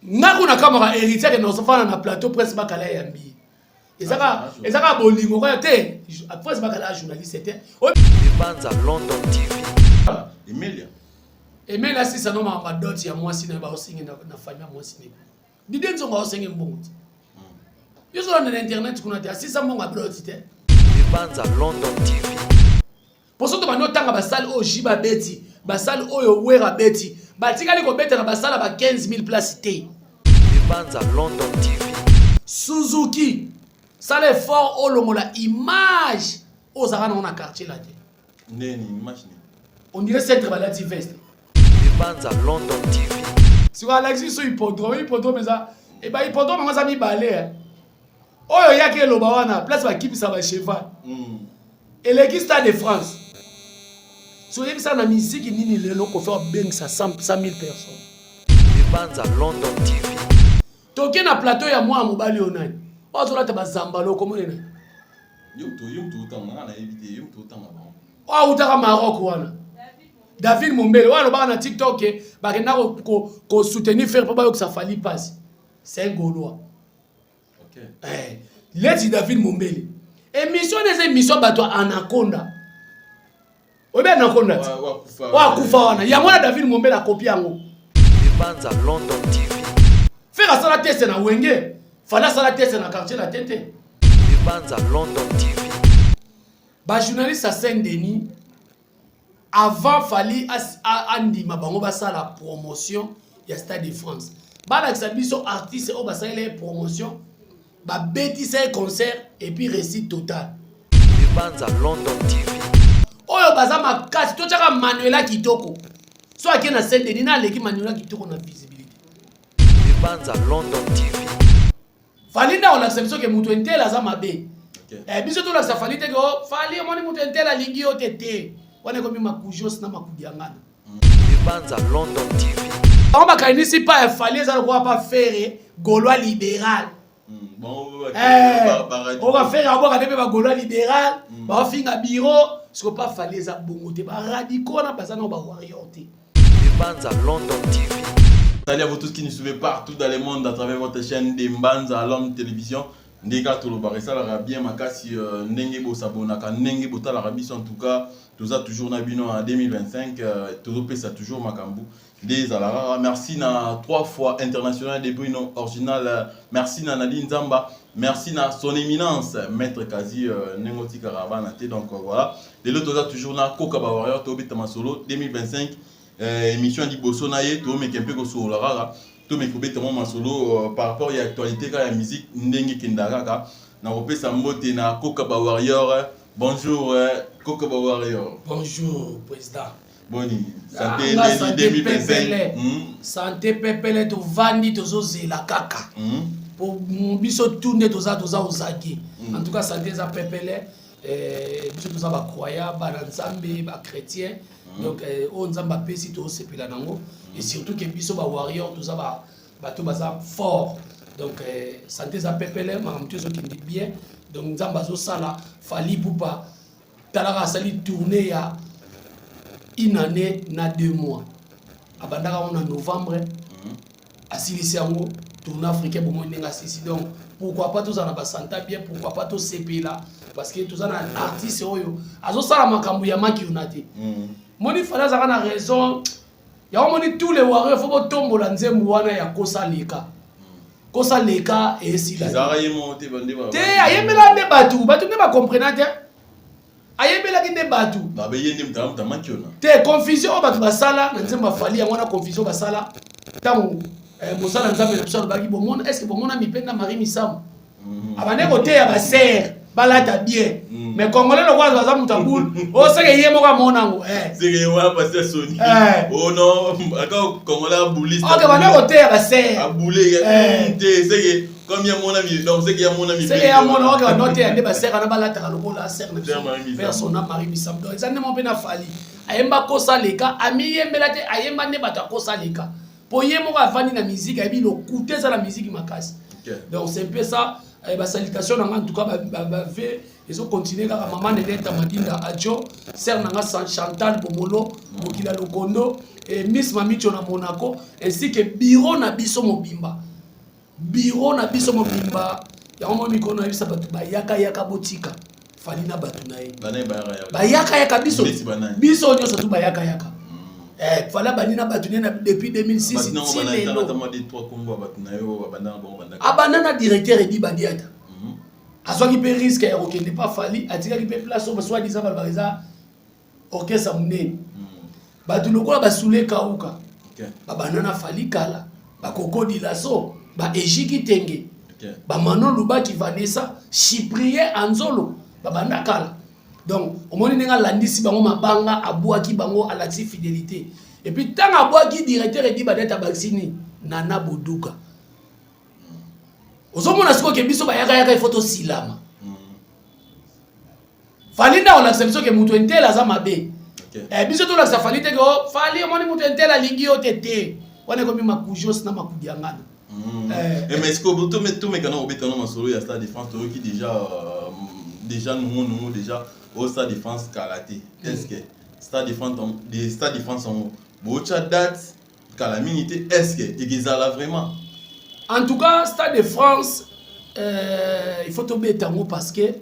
Nga kuna kamera héritier que nous avons na plateau presse bakala yambi. Ezaka bolingo ko te. Presse bakala journaliste était. Banza London TV. Emilia si ça non ma dot ya moi sine ba osingi na famille moi sine. Dide nzonga osingi mbongo. Yo zo na internet kuna te asisa mbongo dot te. Banza London TV. Pour ça to bano tanga basali o jiba beti, basali oyo wera beti. Batikali ko beta na basala ba 15000 places te. Banza London TV. Suzuki. Ça les fort au longo la image aux arana on a quartier là. Neni image. On dirait centre balati veste. Banza London TV. Si on Alexis so hippodrome ça et ba hippodrome on ça mi balé. Oyo yake loba wana place ba kipi ça ba cheval. Et l'équipe Stade de France. Si vous avez ça dans la musique, il faut faire bien 100 000 personnes. Banza London TV. Toké na plateau ya moi mobali onani. Ozola te bazambalo comment nena. Yum to tanga na éviter yum to tanga ba. O utaka Maroc wana. David Mombele wana ba na TikTok ba kena ko soutenir faire pas que ça fali passe. C'est un Gaulois. OK. Let's David Mombele. Émission des émissions bato Anaconda. Obe Anaconda. Wa kufa wana. Ya mwana David Mombele a copié yango. Banza London TV. Faire ça la test na Wenge. Fala ça la test na quartier la tente. Banza London TV. Ba journaliste à Saint-Denis avant fali andi mabango ba ça la promotion ya Stade de France. Ba la exhibition artiste o ba ça la promotion. Ba bêtise concert et puis récit total. Banza London TV. Oyo baza makasi to chaka Manuela Kitoko. So akena na Saint-Denis na leki Manuela Kitoko na visibilité. Banza London TV. Falinda on accepte que mutu entela za mabe. OK. Biso to la safali te ko fali moni mutu entela lingi yo tete. Wana ko mi makujos na makudiangana. Banza London TV. On ba kainisi pa fali za ko pa faire Gaulois libéral. Bon, on va faire avoir avec les Gaulois libéral, on va faire un bureau, ce qu'on pas fallait ça bon te ba radicaux na bazana ba warrior te. Banza London TV. Salut à vous tous qui nous suivez partout dans le monde à travers votre chaîne de Banza London Télévision. Ndeka to lo baresa la bien makasi ndenge bo sabonaka ndenge botala rabiso en tout cas tout ça toujours na bino en 2025 tout ça toujours makambu des alara merci na 3 fois international de Bruno original merci na Nadine Zamba merci na son éminence maître Kazi Nengoti Caravane donc voilà de l'autre toujours na Koka ba Warrior to bitama solo 2025 émission di bosso na ye to me kempe ko solo rara to me ko bitama masolo par rapport à l'actualité ka la musique ndenge kindaka na kopesa mbote na Koka ba Warrior bonjour Koka ba Warrior. Bonjour président. Boni, santé 2025. Santé pepele to vandi to zozela kaka. Pour biso tourner to za ozaki. En tout cas santé za pepele biso to za ba croyant ba nzambe ba chrétien. Donc on nzamba pesi to sepela nango et surtout que biso ba warrior to za ba to baza fort. Donc santé za pepele makamto zo kindi bien. Donc nzamba zo sala fali pupa talaka sali tourner ya une année na 2 mois. Abandaka on en novembre. Asilisi yango tournée africain pour moi nenga sisi donc pourquoi pas tous en abasanta bien pourquoi pas tous CP là parce que tous en artiste oyo azo sala makambu ya maki unate. Moni fala za na raison ya moni tous les warriors faut tombola nzembu wana ya kosa leka. Kosa leka et si la. Zara yemo te bande ba. Te ayemela ne batu ne ba comprendre ayebela ki nde batu ba be yende mta makiona te confusion o batu basala na nzemba fali yango na confusion basala tango mosala nzambe na biso baki bomona est-ce que bomona mipenda Marie Misam abane côté ya ba sœur balata bien mais congolais le kwa za mutabul o seke yemo ka monango seke wa passer Sony oh non aka congolais abuliste OK bane côté ya ba sœur abulé te seke comme il y a mon ami donc c'est qu'il y a mon ami c'est qu'il y a mon ami on note ande ba sœur na balata ka lokola sœur na personne na Marie Misam donc ça ne mon pena fali ayemba kosa leka ami yembela te ayemba ne bata kosa leka po yemo ka vandi na musique ayebi lo coûter ça la musique makasi donc c'est un peu ça salutation en tout cas ils ont continué à maman Neneta Madinda Adjo sœur nanga Chantal Bomolo Mokila Lokondo et Miss Mamicho na Monaco ainsi que bureau na biso mobimba ya mo mikono ya sabatu ba yaka botika falina batu na ye ba yaka biso nyoso tu ba yaka fala banina batu na depuis 2006 abanana directeur edi badiata azwaki pe risque ya kokende pas fali atikaki pe place au soit disant balbariza orchestre munene batu lokola basule kauka babanana fali kala bakokodi laso ba ejiki tenge ba Manon Lubaki Vanessa Cyprien Anzolo babanda kala donc omoni nenga landisi bango mabanga abwaki bango alati fidélité et puis tant abwaki directeur edi badeta vaccine Nana Boduka ozomona siko ke biso bayaka photo silama falinda on accepte que mutu entela za mabe biso to la fali te ko fali omoni mutu entela lingi otete wana ko mi makujos na makudiangana mais est-ce que tout mes canaux obétano masolo ya Stade de France qui déjà nous déjà au Stade de France kalaté est-ce que Stade de France en bocha date calamité est-ce que egizala vraiment en tout cas Stade de France il faut tomber tango parce que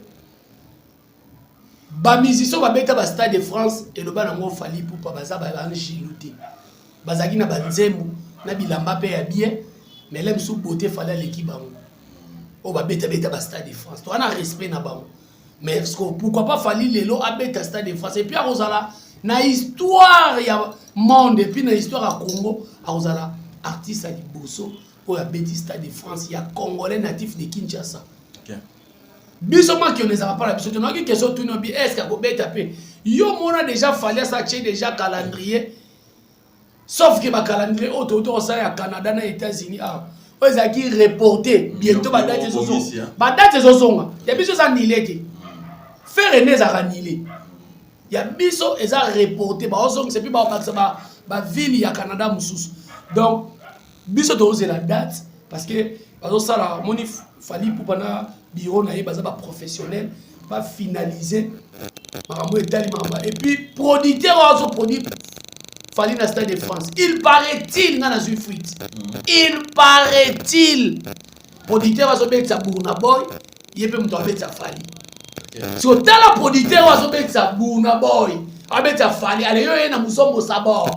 ba musicien ba beta ba Stade de France et le bana ngo fali pour pas baza ba chiluté bazaki na banzembu na bilamba pe ya bien mais l'aime sous beauté fallait l'équipe bango o ba beta ba Stade de France to ana respect na bango mais pourquoi pas fali lelo a beta Stade de France et puis a Rosala na histoire ya monde et puis na histoire à Congo a Rosala artiste à Liboso pour la bêtise Stade de France, il y a Congolais natifs de Kinshasa. Biso ma qui on ne savait pas la biso, tu n'as qu'une question tout non est-ce qu'il y a go bête tapé. Yo mona déjà fallait ça déjà calendrier. Sauf que ma calendrier autour ça ya Canada na États-Unis ah. Ils a qui reporté bientôt ba date zozo. Ba date zozo. Ya biso ça nilé. Faire René za ranilé. Ya biso ils a reporté ba ozong c'est plus ba ville ya Canada mususu. Donc biso doze la date parce que bazo sala moni fali pour bana bureau na baza ba professionnel ba finaliser makambo etali mamba et puis producteur azo produit fali na Stade de France il paraît-il na une fuite producteur azo betsa Burna Boy yepe mto abetsa fali so tala producteur azo betsa Burna Boy abetsa fali ale yo na musombo sabor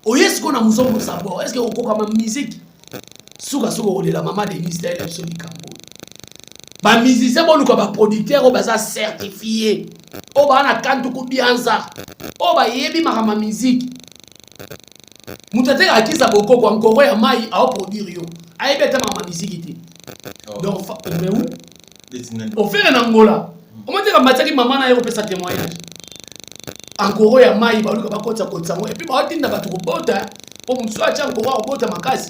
est-ce qu'on a musombo sabor est-ce que on koka ma musique suka de la maman de ministère de Soli Kambo ba musicien bon ko ba producteur o baza certifié o ba na kantu ko bianza o ba yebi ma musique mutete akisa boko ko encore ya mai a produire yo ayebeta ma musique ité donc mais où au faire en Angola o mate ka mataki maman na yo pesa témoignage encore ya mai ba luka ba kotsa et puis ba otinda ba tukobota o mutsu acha encore obota makasi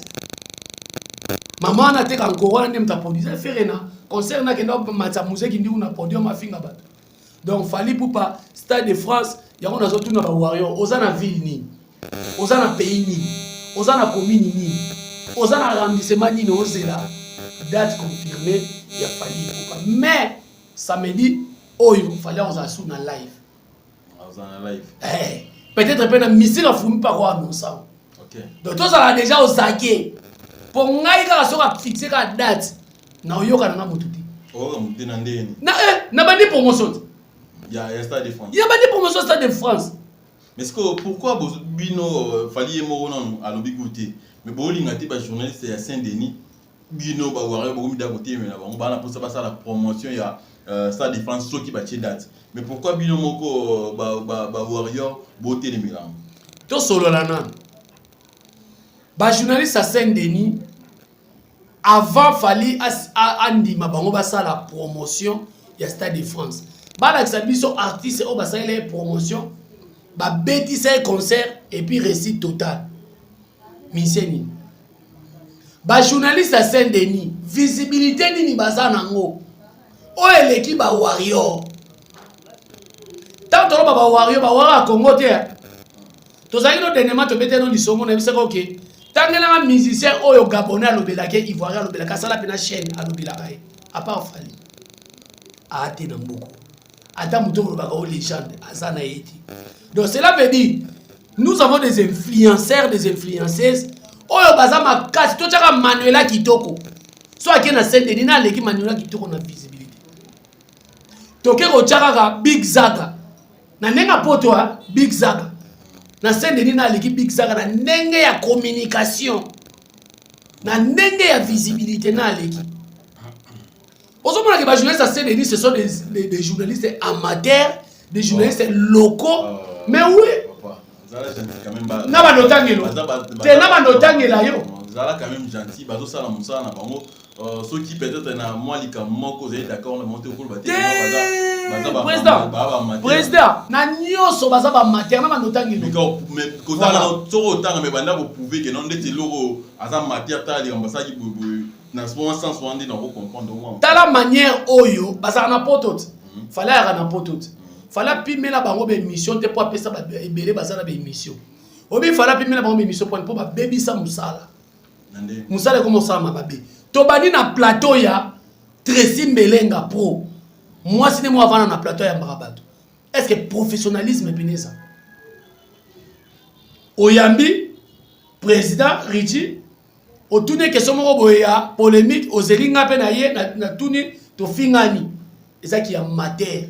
maman na te encore na mta produire faire na concert na kenda matsa musique ndi una produire ma finga ba donc fali pour pas Stade de France ya on a surtout na ba warrior ozana ville ni ozana pays ni ozana commune ni ozana arrondissement ni ozela date confirmée ya fali pour pas mais samedi oyo fallait on a sous na live peut-être que missile a fumé par quoi non ça. Donc tout ça déjà au saké. Pour ngai ka so ka fixer ka date. Na oyoka na mututi. Oh mututi na ndeni. Na bandi promotion. Ya Stade de France. Ya bandi promotion Stade de France. Mais est-ce que pourquoi bino fali mo non à lobi goûter. Mais bolinga ti ba journaliste ya Saint-Denis. Bino ba ware bo mi da côté mais na ba na pour ça la promotion ya Stade de France so qui ba tie date. Mais pourquoi bino moko ba warrior beauté de Milan? To solo la nan. Ba journaliste à Saint-Denis avant fali andi mabango ba sa la promotion ya Stade de France. Ba la biso artiste o ba sa la promotion ba beti sa concert et puis récit total. Miseni. Ba journaliste à Saint-Denis visibilité nini baza nango. O eleki ba warrior. Tant ba warrior ba wara Congo te. To za ino denema to bete no lisongo na bisaka OK. tangela un musicien oyo gabonais alobelaka ivoirien alobelaka sala pena chaîne alobelaka à part Fally ate na mboko ata muto lobaka o légende azana yeti. Donc cela veut dire nous avons des influenceurs, des influenceuses oyo baza makasi to tshaka Manuela Kitoko so akena Saint-Denis na leki Manuela Kitoko na visibilité toke ko tshaka Big Zaga na nenga poto Big Zaga na Saint-Denis na leki Big Zaga na ndenge ya communication na ndenge ya visibilité na leki. Aujourd'hui, les journalistes à Saint-Denis, ce sont des journalistes amateurs, des journalistes locaux. Mais oui. Naba notangelo. T'es naba notangela yo. Zala quand même gentil. Bazo sala musa na bango. Ceux qui peut-être na moi li comme moi cause d'accord le monter au cours bâti. Président. Na nyoso baza ba amateur naba notangelo. Mais cause na soro tanga me banda vous pouvez que non ndeti logo aza amateur ta li ambassa ki na ce moment sans soin dit on comprendre au moins. Tala manière oyo baza na potote. Fallait ara na potote. Fallait pimela bango be émission te pour appeler ça ebele baza na be émission. Obi fallait pimela bango be émission pour ba baby sa musala. Musala comment ça ma baby. Tobani na plateau ya Tracy Mbelenga pro. Moi si moi avant na plateau ya Marabato. Est-ce que professionnalisme est ça? Oyambi président Richie au tourner question moko boya polémique aux elinga pe na ye na tourner to fingani et ça qui est amateur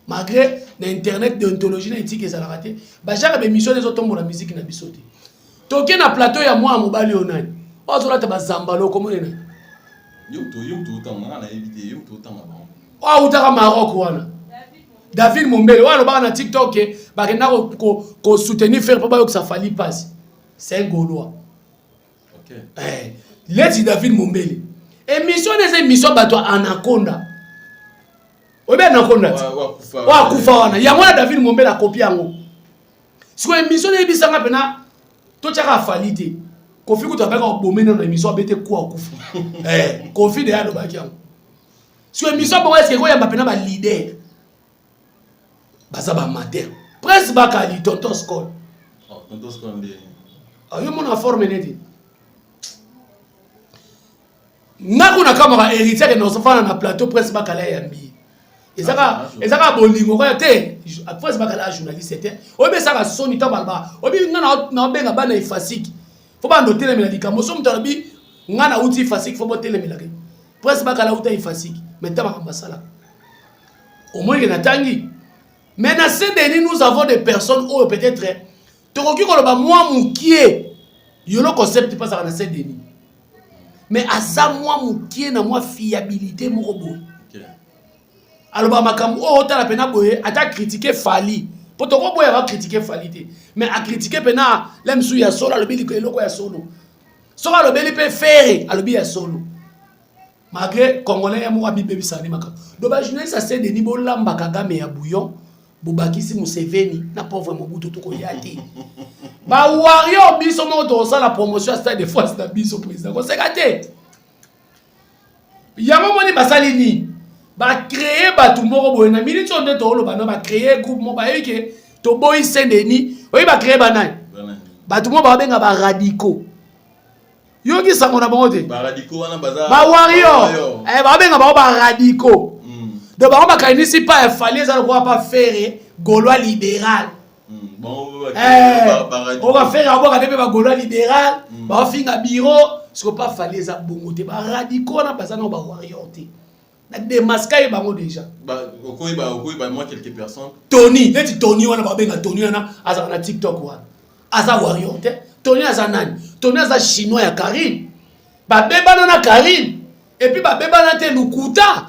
malgré l'internet déontologie na éthique et ça la raté ba jara be mission les autres la musique na bisoté toke na plateau ya moi mobali onani ozola ta bazambalo comment na yo to tanga na éviter yo to tanga ba o utaka Maroc wana David Mombele wana ba na TikTok ba kena ko soutenir faire pas ba que ça Fally passe c'est un Gaulois. Let's David Mombele. Émission des émissions bato Anaconda. Obe Anaconda. Wa kufa wana. Ya mwana David Mombele a copié yango. Siko émission des bisanga pena to tshaka Fally te. Kofi ku tabaka bomena na émission abete kwa kufa. Kofi de ya do baki yango. Siko émission ba est-ce que ko ya pena ba leader. Baza ba amateur. Presse bakali Tonton Scott. Tonton Scott ndé. Ayo mona forme neti. Nako na kamera héritier que nous avons na plateau presse bakala yambi. Ezaka bolingo ko te presse bakala journaliste te. Obe saka soni ta balba. Obi ngana na benga bana ifasiki. Fo ba ndotelé mela dikamo so mutarabi ngana uti ifasiki fo botelé mela ke. Presse bakala uta ifasiki. Mais ta makamba sala. Au moins que na tangi. Mais na Saint-Denis nous avons des personnes où peut-être tokoki ko ba moi mukie. Yolo concept pas ça na Saint-Denis. Mais à ça, moi, moukié na moi fiabilité, mon robot. Alors, makambo, oh, t'as la peine à boyer, à ta critiquer Fally. Pour ton robot, il va critiquer Fally. Mais à critiquer pena, l'aime sou ya solo, le béli, le quoi ya solo. Sora le béli peut faire, à le béli ya solo. Malgré, Congolais, ya moua bibé bisani makambo. Donc, bah, je ne sais pas, Denis Bolamba Kagame ya bouillon, Boubakisi Museveni, n'a pas vraiment bout tout koyati. Ba warrior biso mo to ça la promotion stade de France na biso président ko sekate yamo moni basali ni ba créer batu moko boye na minute on de to lo bana ba créer groupe mo ba yeke to boy Saint-Denis oyi ba créer banani batu mo ba benga ba radicaux yoki sango na bango te ba radicaux wana baza ba warrior ba benga ba radicaux de ba ba kainisi pas Fally ça ko pas faire Gaulois libéral. On va faire avoir des Gaulois libéral, on va faire un bureau, ce qu'on pas Fally les abongoté, ba radicaux na pas ça non ba warrior té. Na démasquer bango déjà. Okoyi ba moi quelques personnes. Tony, let Tony wana ba benga Tony wana aza na TikTok wana. Aza warrior té. Tony aza nani? Tony aza chinois ya Karine. Ba beba na Karine et puis ba beba na té Lukuta.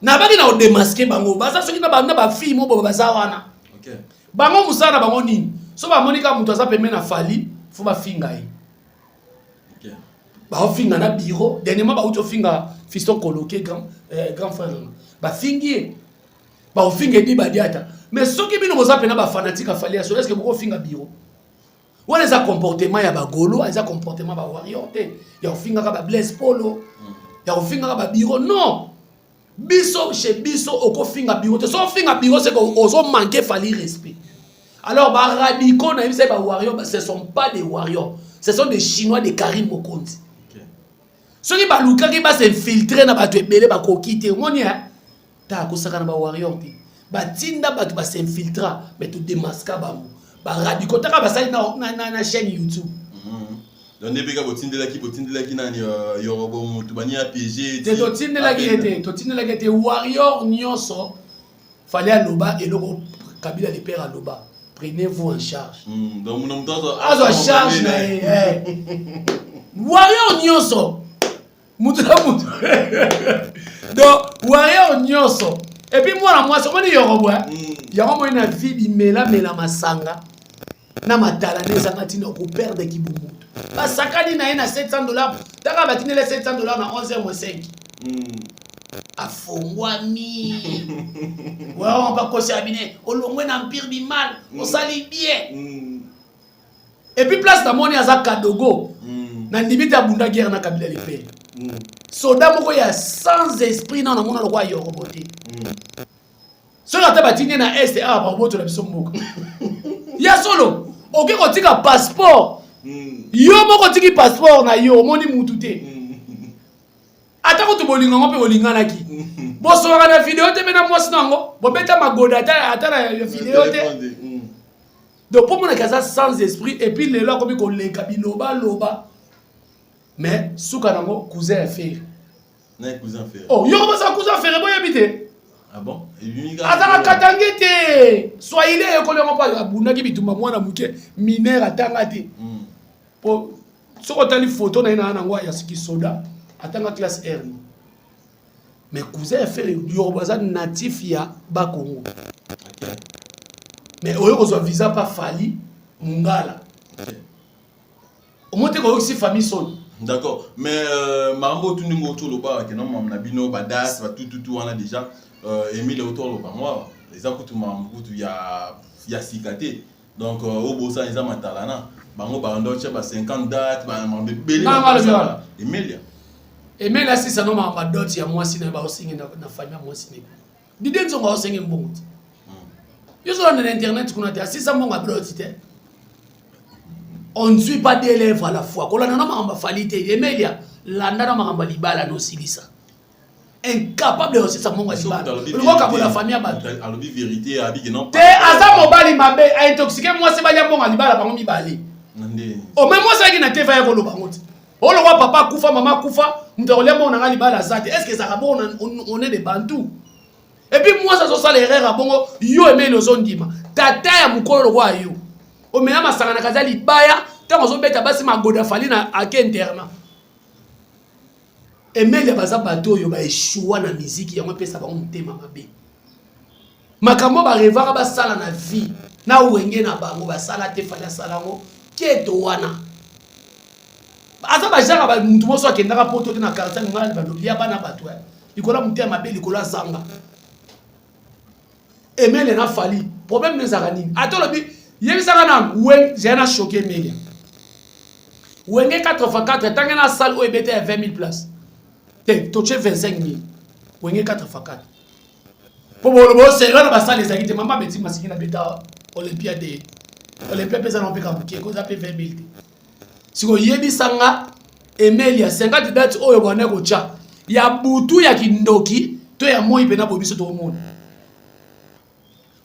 Na baki na démasquer bango, ba ça soki na ba fille mo ba za wana. OK. Bango musana bango nini? So ba monika muto aza pemena Fally, faut ba finga yi. OK. Ba finga na bureau, dernièrement ba uto finga fiston coloqué grand frère. Ba fingi. Ba finga di ba diata. Mais soki bino moza pena ba fanatique a Fally, est-ce que boko finga bureau? Wala za comportement ya ba golo, za comportement ba warrior te. Ya finga ka ba Blaise Polo. Ya finga ka ba bureau non. Biso chez biso oko finga bureau te so finga bureau c'est que ozo manquer Fally respect. Alors ba radicaux na yebisa ba warrior ce sont pas des warriors, Ce sont des Chinois de Karim Mokonzi. Ceux qui va s'infiltrer dans les belé ba kokite moni hein ta ko saka na ba warrior ti ba tinda ba s'infiltrer mais tout démasquer ba radicaux ta ba ça na chaîne YouTube. Donc depuis que botindela ki na yorobo mutu bani a piégé te tindela ki était warrior nyonso fallait aloba et le Kabila les pères aloba prenez-vous en charge. Donc mon nom dans en charge na warrior nyonso Moutoula. Donc, warrior nyonso. Et puis moi, c'est moi Yorobo. Yorobo na vie mela masanga. Na matala neza matino ko perdre kibumu. Ba sakani na $700. Taka batine les $700 na 11h05. Afongwami. Ouais, on va kosi abine. Olongwe na empire du mal. On sali bien. Et puis place na moni aza kadogo. Na limite abunda guerre na Kabila les pères. Soda moko ya sans esprit na mona lo kwa Yorobo te. So na tabatine na est a ba boto la biso moko. Ya solo, oke ko tika passeport. Yo moko tiki passeport na yo moni mutu te. Ata ko to bolinga ngope bolingana ki. Bo so na video te mena mwasi nango, bo beta magoda ata na video te. Donc pour mon kaza sans esprit et puis les là comme ko le kabiloba loba. Mais souka nango cousin fait. Na cousin fait. Oh, yo ba sa cousin fait boy habité. Ah bon? Azala katangete. Soyez les écoles on pas abunda ki bituma mwana muke mineur atanga te. Po soko tali photo na ina nango ya siki soda atanga classe R. Mais cousin fait yo baza natif ya ba Congo. OK. Mais oyo ko visa pas fali mungala. OK. Au moins ko aussi famille son. D'accord, mais Marambo tout nous autour là-bas, que non, mon abino, badas, tout on a déjà. Emile autour là-bas, moi, les accoutes Marambo, il y a cicaté. Donc au bout ça, ils ont matalana. Bango barando, tu as 50 dates, Marambo belé. Emile. Emile là si ça non Marambo dot, il y a moi si na ba osingi na famille moi si ne. Didé nzo ba osingi mbongo. Yo sur l'internet qu'on a dit si ça mon abdot te. On ne suit pas des lèvres à la fois. Quand on a ma falité, Emilia, l'anda ma libala no silisa. Incapable de aussi ça mon libala. Le voit comme la famille a battu. Alors dit vérité, a dit que non. Te asa mobali mabe a intoxiqué moi c'est pas bon libala par mon libali. Oh même moi c'est qui n'a te fait volo bangote. Oh le roi papa kufa maman kufa, m'tolé mon nga libala zate. Est-ce que ça va bon on est des bantous. Et puis moi ça so l'erreur à bongo yo aimé le zone dima. Tata ya mukolo roi yo. O mena masanga na kazali baya tango zo beta basi magoda fali na ake interna Emile baza bato yo ba échouer na musique yango pesa ba mutema mabe makambo ba revara ba sala na vie na wenge na bango ba sala te fali sala ngo keto wana asa ba janga ba mutu moso akenda ka poto na karta ngala ba lobi ya bana bato ikola mutema mabe likola zanga Emile na fali problème ne zarani atolobi Yebisaka na ouais, j'ai un choqué Emilia. Wenge 84 tant que na salle où ebete 20 000 places. Te toche 25 000. Wenge 84. Pour le c'est là ba salle les activités maman beti masiki na beta Olympiade. Olympiade pesa na peka buke ko za pe 20 000. Siko yebisanga Emilia 50 dates oyo bwana ko cha. Ya butu ya kindoki to ya moi pena bobiso to monde.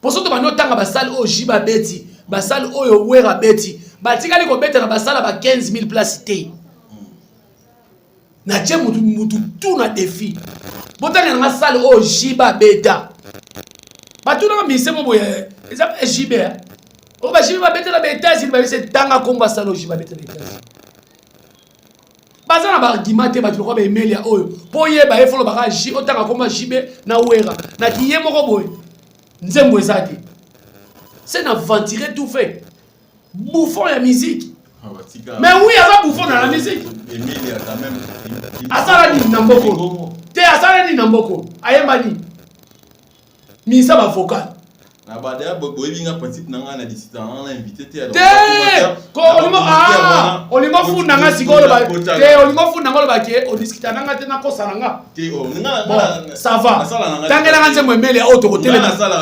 Pour ça to bano tanga ba salle o jiba beti. Basal oyo wera beti batikali ko beta na basala ba 15 000 places te na tche mutu tout na défi botanga na salle o jiba beta batu na mise mo boye ezap jibe o ba jiba beta la beta zil ba se tanga ko ba salle o jiba beta beta bazana ba argument te batu ko ba Emilia oyo poye ba efolo ba ji o tanga ko ba jibe na wera na kiye moko boye nzembo ezati. C'est n'a ventilé tout fait. Bouffon la musique. Mais oui, il y a bouffon dans la musique. Emilia quand même. Asarani Namboko. Te Asarani Namboko. Ayemani. Misa ba vocal. Na ba dia boyinga principe nanga na disita na invité te. Ko olimo fu nanga sikolo ba. Te olimo fu nanga lo ba ke o discuta nanga te na ko saranga. Te o nga ça va. Tangela ngantse mo Emilia auto ko tele.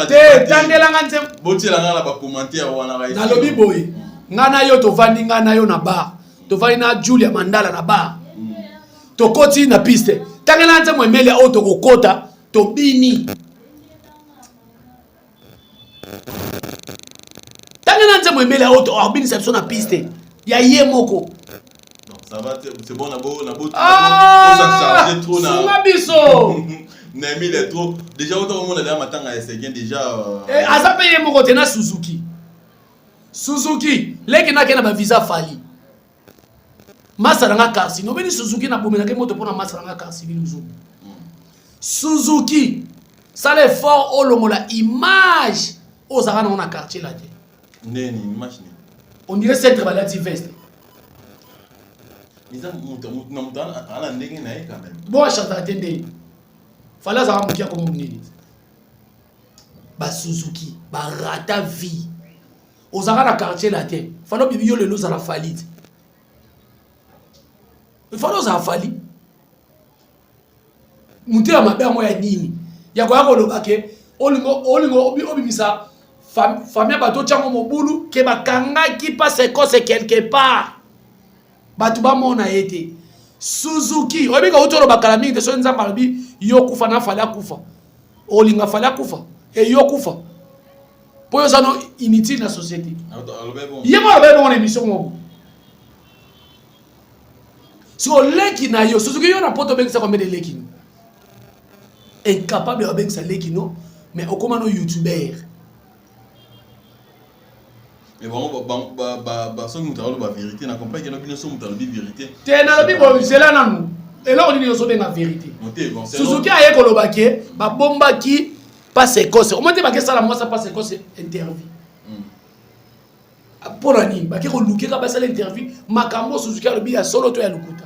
Te tangela ngantse botela nga la ba commentaire wana ba. Na lobi boy. Ngana yo to vandi ngana yo na bar. tovandi na Julia Mandala na bar tokoti na piste tanga na nzembo emeli ya oyo tokokota tobini tanga na nzembo emeli ya oyo tobinisa biso na piste ya ye moko. Ça va, c'est bon, na beau, sunga biso. Nemi les trop. Déjà, autant au monde là matin à essayer déjà. Aza paye moko tena Suzuki. Suzuki, leki na kena ba visa fali. Masaranga kasi, no beni Suzuki na bomela ke moto pona masaranga kasi biluzo. Suzuki, ça l'effort au longola image aux arana on a quartier là. Neni, image ni. On dirait centre balati veste. Mais ça monte à la ndenge na quand même. Bon chata tende. Fala za mukia comme nini. Ba Suzuki, ba rata vie. Aux arana quartier là te. Falo bibio le loza la falit. Falo za fali. Munte ya mabe mo ya nini. Ya kwa ko lobake olingo obimisa famille bato chango mobulu ke bakanga ki passe cause quelque part. Batu ba mona ete Suzuki obika utoro bakala mingi so nzamba lobi yo kufa na fala kufa olinga fala kufa e yo kufa po yo sano inutile na société yemo alobe bon émission mo so leki na yo Suzuki yo na poto bengisa combien de leki incapable de bengisa leki no mais okoma no youtuber. Mais bon, ça nous avons la vérité. Na comprend que nous avons la vérité. T'es na la Bible, c'est là non. Et là on dit nous avons la vérité. Suzuki a yeko lobake, ba bomba ki passe cause. On m'a dit ba que ça la moi ça passe cause interview. Pour ani, ba ke ko luke ka basala interview, makambo Suzuki a lobi ya solo to ya lukuta.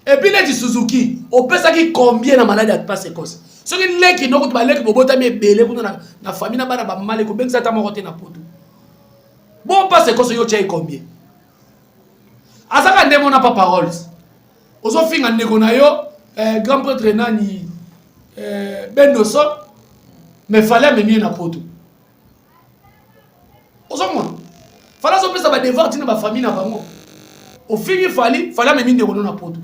Et puis là dit Suzuki, on peut ça qui combien na malade à passe cause. Ce qui leki no ko ba leki bobota me belé ko na famille na bana ba malé ko benza ta mo kote na poto. Bon, pas c'est quoi ce que combien? Azaka ndemo na pas paroles. Ozo finga ndeko na yo grand prêtre nani Bendoso mais fallait me na poto. Ozo mo. Fallait so pesa ba devoir tina ba famille na bango. O fingi fallait me ndeko na poto.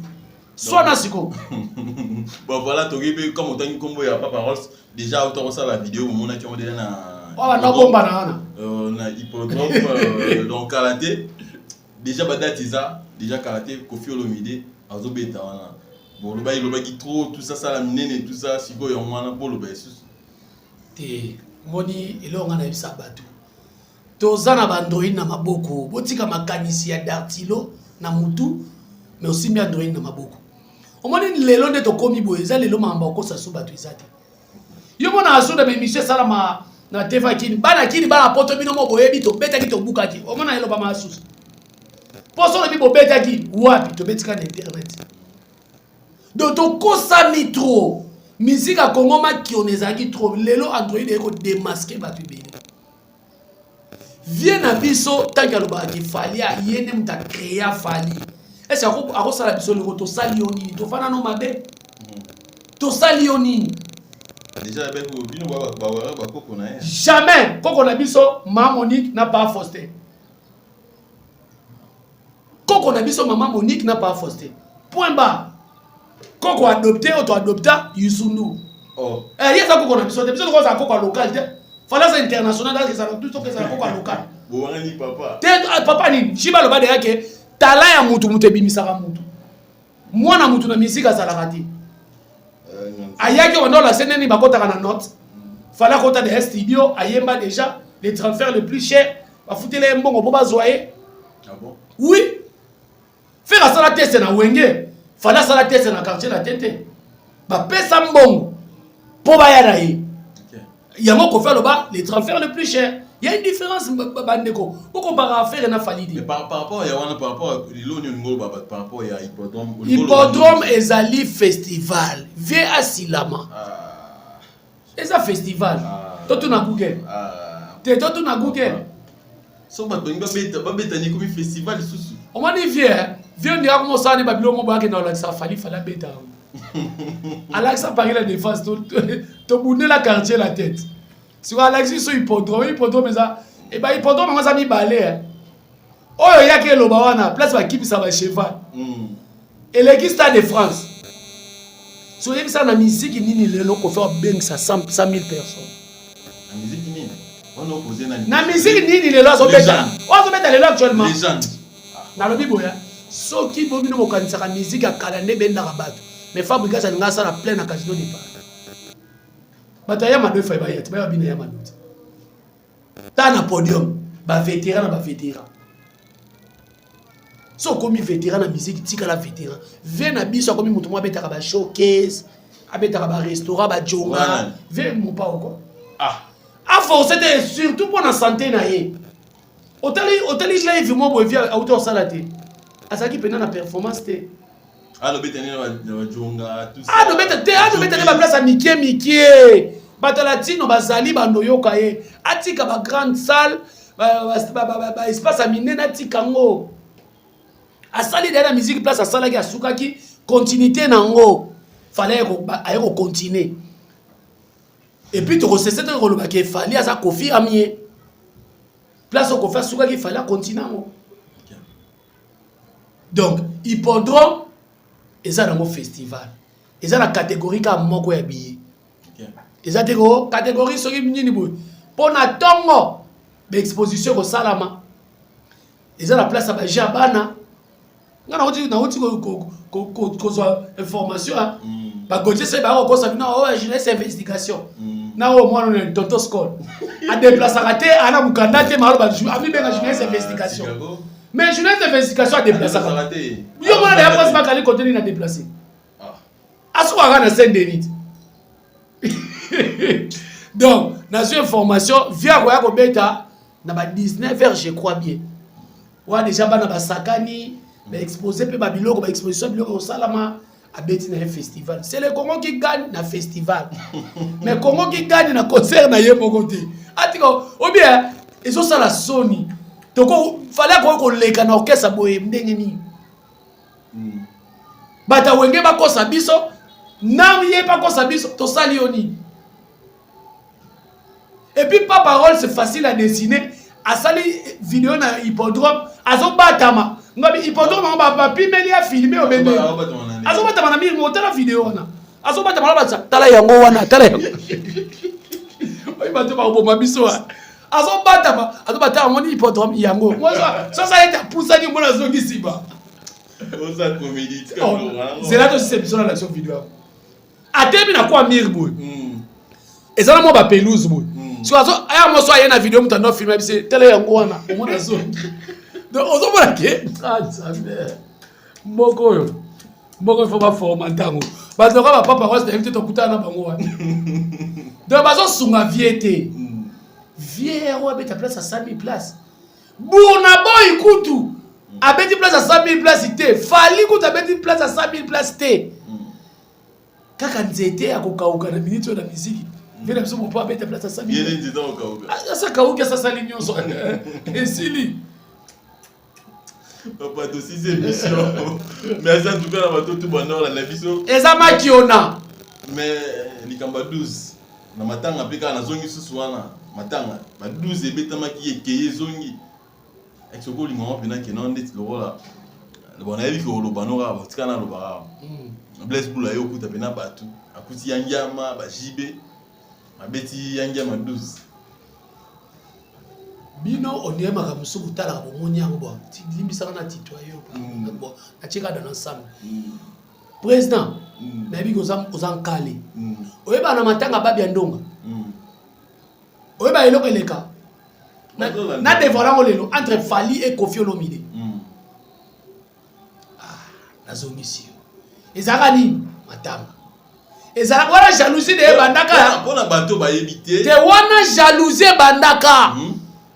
Soit na siko. Bon voilà, tu ribe comme autant que combo ya pas paroles. Déjà autant ça la vidéo mon a qui on déjà na na hippodrome donc karaté déjà badatiza déjà karaté Kofi Olomide azobeta wana bon le ba qui trop tout ça la minene tout ça siko yo wana pour le baissus te moni elonga na bisa batu tozana bandroid na maboko botika makanisi ya dartilo na mutu mais aussi mi android na maboko omoni lelo nde to komi boeza lelo mamba ko sa subatu izate yo mona asoda me mission salama na teva kini bana poto bino mo boyebi to beta ki to buka ki o mona elo ba masusu poso na bibo beta ki wapi to betika na internet donc to kosa mitro musique a Congo ma ki onezaki trop lelo android eko démasquer batu bene vient na biso tant que loba ki fali a yene muta créer fali est-ce que ako sala biso le to sali oni to fana no mabe to sali oni. Déjà, jamais Koko na biso maman Monique n'a pas fausté. Koko na biso maman Monique n'a pas fausté. Point bas. Koko adopté ou adopta Yusundu. Oh. Il y a ça Koko na biso. Biso ça Koko local. Fallait ça international que ça tout que ça Koko local. Bon ni papa. Papa ni shiba lo bade yake tala ya mutu bimisaka mutu. Mwana mutu na misika salakati. Ayaki on la scène ni bakota na note. Fallait kota de studio ayemba déjà les transferts le plus cher. Ba fouter les mbongo pour bazoyer. Ah bon? Oui. Faire ça la test na wenge. Fallait ça la test na quartier la tete. Ba pesa mbongo pour ba yara yi. OK. Yango ko faire le bas les transferts le plus cher. Il y a une différence bandeko. Pourquoi comparer affaire na falidi? Mais par rapport à Yawana par rapport à l'Union Ngolo par rapport à Hippodrome. Hippodrome ezali festival. Viens à Silama. Eza festival. Toto na Google. Toto na Google. So ba beta ni comme festival susu. On m'a dit viens dire comment ça ne babilo mo ba ke na la ça fali beta. Alexa Paris la défense to bourner la quartier la tête. Sur Alexis sur hippodrome ça et bah hippodrome moi ça mi balé oyo yaki eloba wana place bakipisa bacheval eleki Stade de France soyebisa na musique nini lelo kofa bengisa 100 000 personnes na musique nini on opposé na musique nini lelo azobeta lelo actuellement nalobi boya soki bomino bokanisaka musique ya kala nde bendaka bato mais Fabregas alinga asala plein na casino de Paris bato ya mado efai bayati baya bina ya mado ta na podium bavétéran na bavétéran so komi vétéran na musique tika la vétéran ve na biso komi mutu mo abetaka ba showcase abetaka ba restaurant ba jonga ve mo pa oko a forcer te surtout pour la santé na ye otali live mo bo via auto salate asaki pena na performance te no beta ni na jonga tout ça no beta ne ba place a mikie batalatino bazali bando yoka ye atika ba grande salle ba espace a minene atika ngo asali de la musique place asala ki asukaki continuité nango fallait ko continuer et puis to recette ko loba ke fallait asa confirmer place ko faire sukaki fallait continuer ngo donc hippodrome eza nango festival eza na catégorie ka moko ya billet eza te ko catégorie soki nini boy pona tongo be exposition ko salama eza la place ba jabana ngana uti ko information ba goje se ba ko sa na jeunesse investigation na o moi on tonto score a déplacer raté ana mukanda te malo ba ami benga jeunesse investigation mais jeunesse investigation a déplacer raté yo mona ya passe ba kali côté na déplacer aso wa na Saint-Denis donc na sur information via ko beta na ba 19h je crois bien wa déjà ba na ba sakani ba exposer pe ba biloko ba exposition biloko salama a beti na festival c'est le Congo qui gagne na festival mais Congo qui gagne na concert na ye moko te atiko ou bien ils ont ça la Sony toko fallait ko leka na orchestre boye ndenge ni bata wenge ba ko sabiso na ye pas ko sabiso to sali oni et puis pas parole c'est facile à dessiner à sali vidéo na hippodrome azo batama ngabi hippodrome ba papi meli a filmer au bende azo batama na miri motala vidéo wana azo batama la tala yango wana tala yango oyi bato ba oboma biso azo batama moni hippodrome yango moi ça est poussa ni mona zongi siba oza comédie c'est là que c'est biso na l'action vidéo atemi na kwa mirbo ezala mo ba pelouse boy so azo aya mo so aye na vidéo mutando filmer bise tala yango wana omona zongi donc ozo mona ke mboko faut pas formater ngo bato ka ba papa rose invité to kutana bango wana donc bazo sunga viete vieux wa beta place à 100 000 places bourna boy kutu abeti place à 100 000 places te fali kutu abeti place à 100 000 places te kaka nzete akokauka na minute na musique vile mso mo pa beta place à 100 000 yele nzete akokauka asa kauka sasa linyo so esili papa to 6e émission mais ça en tout cas na bato tout bonheur la biso eza makiona mais likamba 12 na matanga peka na zongi susu wana matanga ba 12 ebetamaki ekeye zongi exoko lingo pena ke non ndeti lokola bona yebi ko lobano ka botika na lobara bless bula yo kuta pena batu akuti yangiama ba jibe abeti yangiama 12 bino oniema ka musuku tala ko munyango limbisa na titoyo bon achika dans ensemble président na bi ko zam kale oyeba na matanga babi andonga oyeba eloko eleka na devorango lelo entre Fali et Kofi Olomide nazongisi ezaka nini matanga ezaka wana jalousie de bandaka pona bato ba yebite te wana jalousie bandaka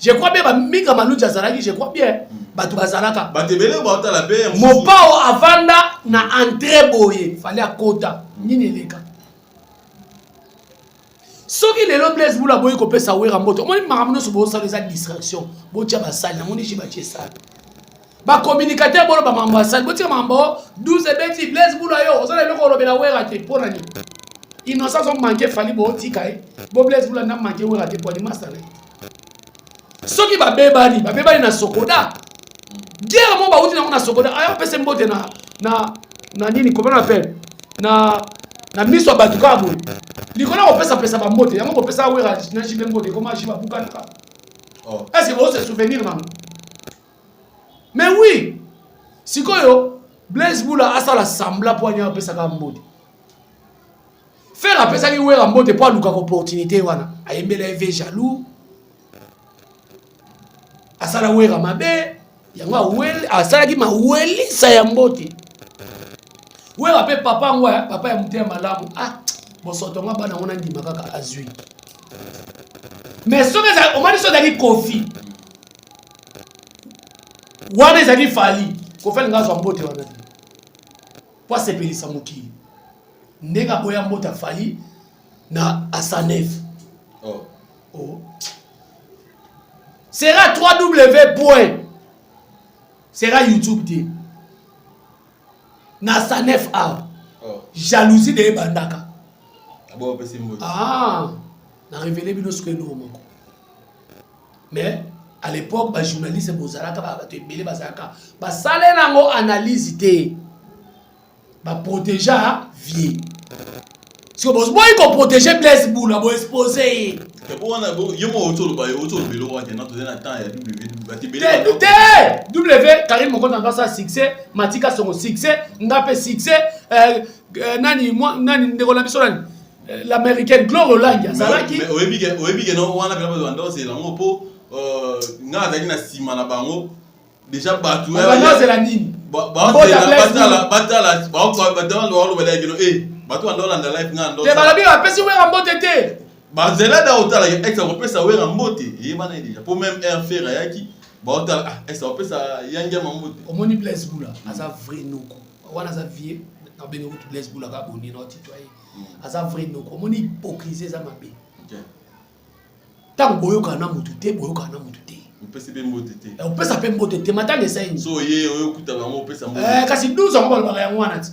je crois bien mika maluja zaraki je crois bien bato bazalaka batebele ba otala be mopao avanda na entrée boye fallait akota nini eleka soki lelo Blaise Bula boye ko pesa wera moto moni makamno so bo sa les distraction bo tia ba sali na moni ji ba tie sali ba communicateur bolo ba mamba sali bo tia mamba 12 beti Blaise Bula yo so lelo ko robela wera te pona ni innocence on manquer fali bo tika bo Blaise Bula na manquer wera te pour ni master soki ba bebani na sokoda guerre mo ba uti na secondaire aya pese mbote na nini comment on appelle na miso batuka bo likona ko pesa ba mbote yango ko pesa wera na jibe mbote comment jiba bukana oh est-ce que vous se souvenir non mais oui sikoyo Blaise Boula a ça la sembla pour anya pesa ka mbote faire la pesa ki wera mbote pour luka opportunité wana ayembela eve jaloux asala wera mabe yango wel asala ki maweli sa ya mbote wera pe papa ngwa papa ya muté malamu ah bosotonga bana ngona ndima kaka azui mais soki on m'a dit ça d'aller Kofi wana ezali fali Kofi ngazo mbote wana pour sepelisa mokili ndeka boya mbote fali na asanef oh sera 3W. Sera YouTube dit. Na Sanef A. Jalousie de Bandaka. Ah, na révélé bino ce que nous moko. Mais à l'époque, ba journaliste bozalaka ba to belé bazalaka. Ba salé nango analyse té. Ba protéger vie. Si vous voulez qu'on protège Blaise Boula, vous exposez. W, Karim Mokon a ça succès, Matika son succès, Ndape succès, Nani, l'américaine Gloire Hollande, ça là qui. Mais Oebi, non, on a besoin de c'est l'amour pour N'a Simana Bango, déjà battu. C'est la Nini. Bato andola na life ngando. Te balabi apesi wera mbote te. Bazela da otala ex opesa wera mbote. Yeba na déjà. Pour même un faire yaki, ba otala ex opesa yanga mbote. Omoni Blaise Boula, asa vrai noko. Wana za vie na bengo tu Blaise Boula ka boni no titoyer. Asa vrai noko. Omoni hypocrisie za mabe. OK. Tango boyoka na mutu te, boyoka na mutu te. Opesa be mbote te. Opesa pe mbote te, matanga saini. So ye oyokuta bango opesa mbote. Kasi 12 ans ba ya ngwana ti.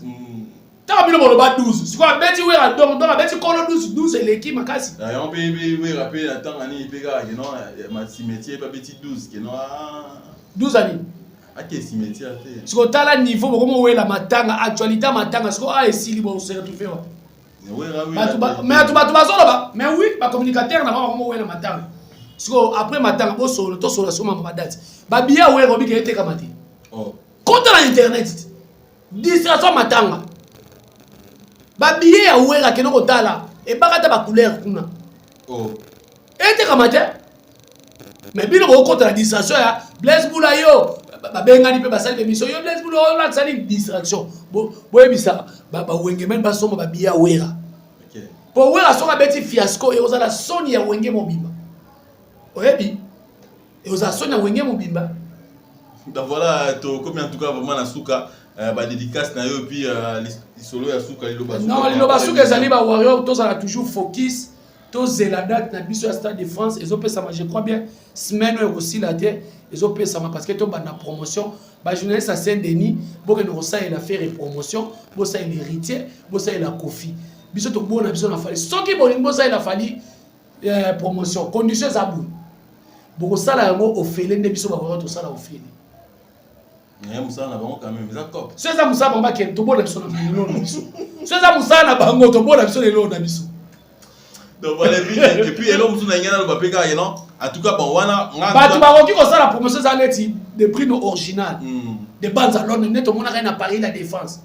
T'as mis le bolo bas 12. C'est quoi bêti wera donc la bêti kolo 12 l'équipe makasi. Ah on peut wera pe attends ani pega que non ma cimetière pas bêti 12 que non 12 années. Ah que cimetière te. C'est quoi t'as la niveau comment wera matanga actualité matanga c'est quoi ah esili bon se retrouver wa. Mais tu ba mais oui ba communicateur na ba comment wera matanga. C'est quoi après matanga bo solo to solo soma ma date. Ba biya wera bi ke te kamati. Oh. Contre l'internet. Distraction matanga. Ba billet ya wera keno kotala e bakata ba couleur kuna oh ete kamate mais bino ko contre la distraction ya Blaise Boula yo ba bengani pe basali émission yo Blaise Boula on a sali distraction bo ebisa ba wenge men ba soma ba billet ya wera OK po wera soka beti fiasco e ozala soni ya wenge mobimba oyebi e ozala soni ya wenge mobimba donc voilà to comme en tout cas vraiment na suka ba dédicace na yo puis solo ya suka liloba suka non liloba suka ezali ba warrior tous ala toujours focus tous la date na biso ya Stade de France ils ont pesa je crois bien semaine aussi la terre ils ont pesa parce que to ba na promotion ba journaliste à Saint-Denis bo que nous ça il a fait promotion bo ça il héritier bo ça il a Kofi biso to bona biso na fali soki bo bo ça il a fallu promotion conditions za bu bo ça la ngo ofele nde biso ba warrior to ça la ofele. Mais Moussa na bango quand même ça cop. C'est ça Moussa bamba ke to bona biso na lelo na biso. C'est ça Moussa na bango to bona biso lelo na biso. Donc voilà et puis elo Moussa na ngana ba peka non. En tout cas bon wana ba tu ba roki ko ça la promotion ça neti de prix no original. De banza Londres neto mona ka na Paris la défense.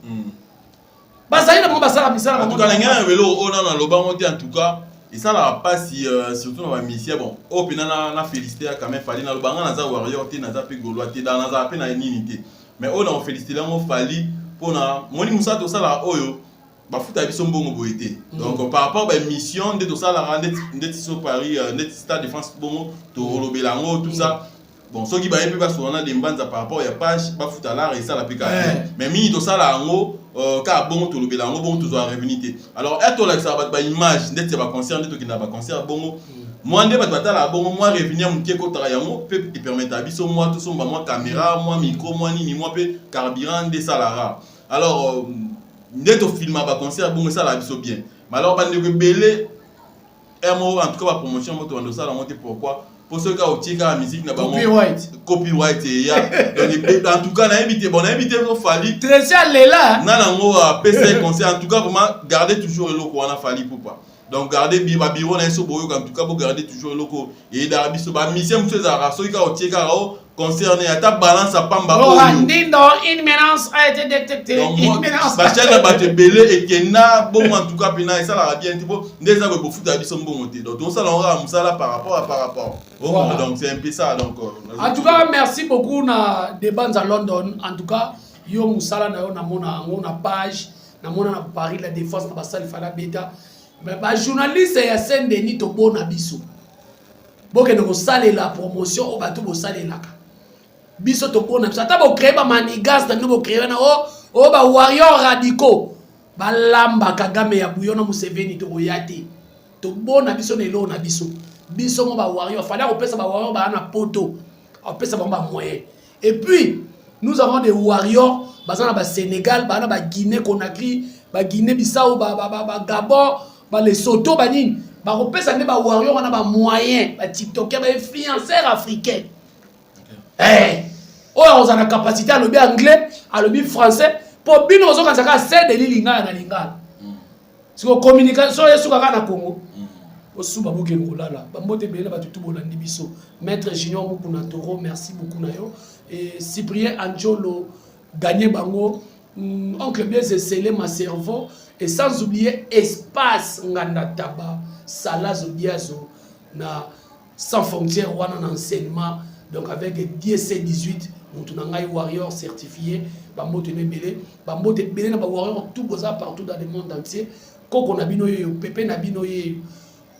Ba ça ina mo ba ça la misala en tout cas ngana velo ona na loba monte en tout cas et ça là pas si surtout dans la mission bon au pina na féliciter quand même fali na lobanga na za warrior te na za pe golois te dans na za pe na ninité mais on a félicité là on fali pour na moni Moussa to ça là oyo ba futa biso mbongo boité donc par rapport à mission de to ça là net so Paris net Stade de France bongo to lobelango tout ça bon ceux qui ba yé pe ba so na de mbanza par rapport ya page ba futa là et ça la pika mais mini to ça là ngo car bon to lobela ngo bon to zo revenir alors eto la ça ba image net ba concert net to kina ba concert bongo moi ndé ba batala bongo moi revenir mutie ko tra yango pe permettre abiso moi tout son ba moi caméra moi micro moi nini moi pe carburant de salara alors net to filma ba concert bongo ça la biso bien mais alors ba ndé ko belé un mot en tout cas ba promotion moto ando ça la monter pourquoi pour ceux qui ont tiré la musique n'a pas copyright et ya en tout cas on a invité nos Fally Tracy Alela na ngo PC conseil en tout cas vraiment garder toujours le loco on a Fally pour pas donc garder biro na so boyo en tout cas pour garder toujours le loco et d'arabi so ba mission monsieur Zara so ka otie ka concerné à ta balance à pamba une menace a été détectée une menace ba chaîne ba te belé et que na bon en tout cas pina ça la bien tipo déjà be foot da biso mbongoté donc on ça on ça par rapport voilà. Donc c'est un peu ça donc en tout cas merci beaucoup na Debanza London en tout cas yo musala na yo na mona ngona page na mona na Paris la défense na basali fala beta mais ba journaliste ya Saint-Denis to bona biso boke ne ko sale la promotion o bato bo sale la biso to bona biso ata bo créer ba manigas na bo créer na o ba warrior radicaux ba lamba Kagame ya Buyona Museveni to oyate to bona biso na elo na biso biso mo ba warrior fallait ko pesa ba warrior ba na poto on pesa ba moyen et puis nous avons des warriors bazana ba Sénégal ba na ba Guinée Conakry ba Guinée Bissau ba Gabon ba Lesotho ba nini ba ko pesa ne ba warrior na ba moyen ba TikToker ba influenceurs africains on a la capacité à le bien anglais à le bien français pour bien nous quand ça c'est de linga na linga si ko communication yesu kaka na Congo osuba boke ngolala bambote bele ba tutu bolandi biso maître Junior Mukuna Toro merci beaucoup na yo et Cyprien Anjolo gagné bango oncle bien c'est scellé ma cerveau et sans oublier espace nganda taba sala zodiazo na sans frontières wana na enseignement donc avec DSC 18 mutu na ngai warrior certifié bambote belé na ba warrior tout boza partout dans le monde entier koko na bino yo pepe na bino yo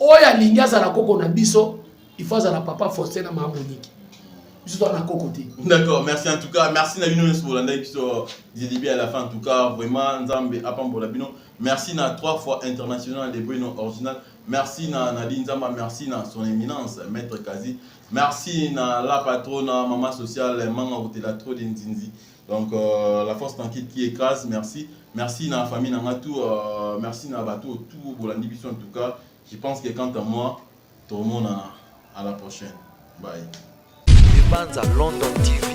oya linga za la koko na biso il faut za la papa Faustin na Monique biso to na koko te. D'accord, merci en tout cas, merci na bino pour l'anda biso début à la fin en tout cas vraiment nzambe apambola bino. Merci na 3 fois international des Bruno original. Merci na Nzamba, merci na son éminence maître Kazi. Merci na la patronne maman sociale manga hôtel trop d'Inzinzi. Donc la force tranquille qui écrase, merci. Merci na famille na tout merci na bateau tout bolandi biso en tout cas. Je pense que quant à moi, tout le monde à la prochaine. Bye. Debanza London TV.